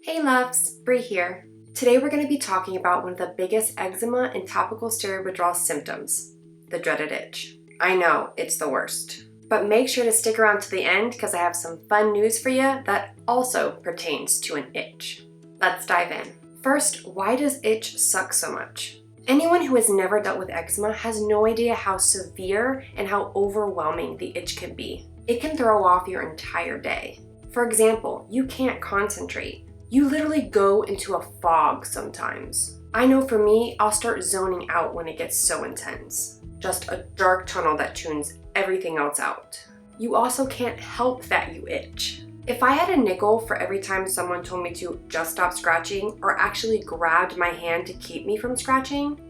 Hey loves, Bree here. Today we're going to be talking about one of the biggest eczema and topical steroid withdrawal symptoms, the dreaded itch. I know, it's the worst. But make sure to stick around to the end because I have some fun news for you that also pertains to an itch. Let's dive in. First, why does itch suck so much? Anyone who has never dealt with eczema has no idea how severe and how overwhelming the itch can be. It can throw off your entire day. For example, you can't concentrate. You literally go into a fog sometimes. I know for me, I'll start zoning out when it gets so intense. Just a dark tunnel that tunes everything else out. You also can't help that you itch. If I had a nickel for every time someone told me to just stop scratching or actually grabbed my hand to keep me from scratching,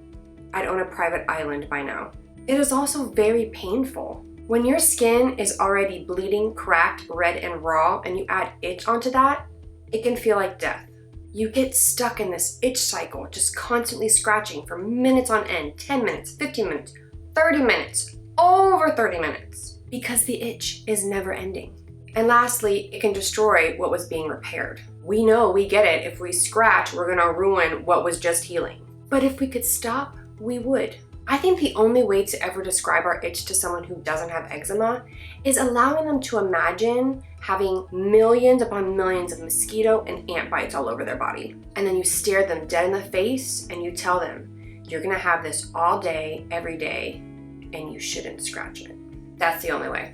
I'd own a private island by now. It is also very painful. When your skin is already bleeding, cracked, red, and raw, and you add itch onto that, it can feel like death. You get stuck in this itch cycle, just constantly scratching for minutes on end, 10 minutes, 15 minutes, 30 minutes, over 30 minutes, because the itch is never ending. And lastly, it can destroy what was being repaired. We know, we get it, if we scratch, we're gonna ruin what was just healing. But if we could stop, we would. I think the only way to ever describe our itch to someone who doesn't have eczema is allowing them to imagine having millions upon millions of mosquito and ant bites all over their body. And then you stare them dead in the face and you tell them, you're gonna have this all day, every day, and you shouldn't scratch it. That's the only way.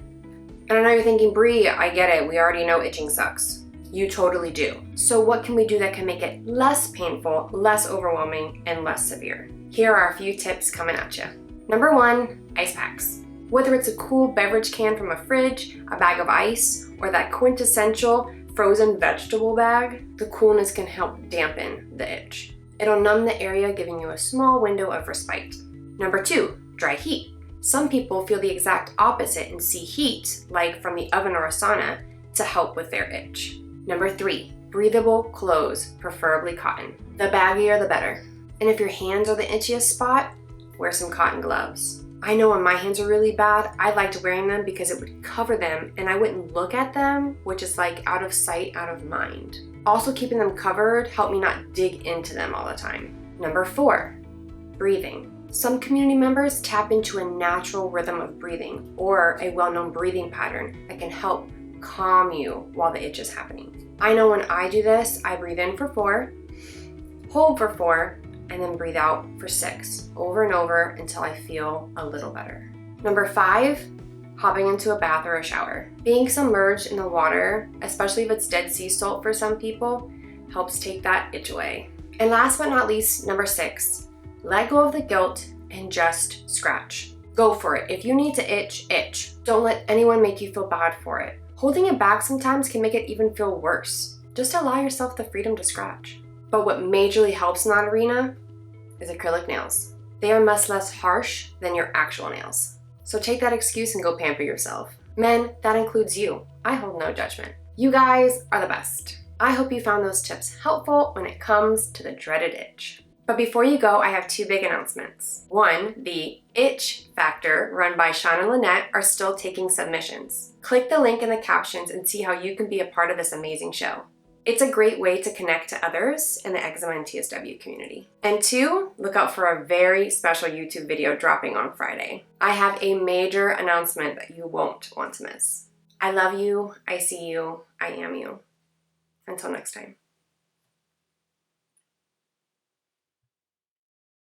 And I know you're thinking, Bree, I get it, we already know itching sucks. You totally do. So what can we do that can make it less painful, less overwhelming, and less severe? Here are a few tips coming at you. Number 1, ice packs. Whether it's a cool beverage can from a fridge, a bag of ice, or that quintessential frozen vegetable bag, the coolness can help dampen the itch. It'll numb the area, giving you a small window of respite. Number 2, dry heat. Some people feel the exact opposite and see heat, like from the oven or a sauna, to help with their itch. Number 3, breathable clothes, preferably cotton. The baggier, the better. And if your hands are the itchiest spot, wear some cotton gloves. I know when my hands are really bad, I liked wearing them because it would cover them and I wouldn't look at them, which is like out of sight, out of mind. Also, keeping them covered helped me not dig into them all the time. Number 4, breathing. Some community members tap into a natural rhythm of breathing or a well-known breathing pattern that can help calm you while the itch is happening. I know when I do this, I breathe in for 4, hold for 4, and then breathe out for 6, over and over until I feel a little better. Number 5, hopping into a bath or a shower. Being submerged in the water, especially if it's Dead Sea salt for some people, helps take that itch away. And last but not least, number 6, let go of the guilt and just scratch. Go for it. If you need to itch, itch. Don't let anyone make you feel bad for it. Holding it back sometimes can make it even feel worse. Just allow yourself the freedom to scratch. But what majorly helps in that arena is acrylic nails. They are much less harsh than your actual nails. So take that excuse and go pamper yourself. Men, that includes you. I hold no judgment. You guys are the best. I hope you found those tips helpful when it comes to the dreaded itch. But before you go, I have 2 big announcements. 1, the Itch Factor run by Sean and Lynette are still taking submissions. Click the link in the captions and see how you can be a part of this amazing show. It's a great way to connect to others in the eczema and TSW community. And 2, look out for a very special YouTube video dropping on Friday. I have a major announcement that you won't want to miss. I love you, I see you, I am you. Until next time.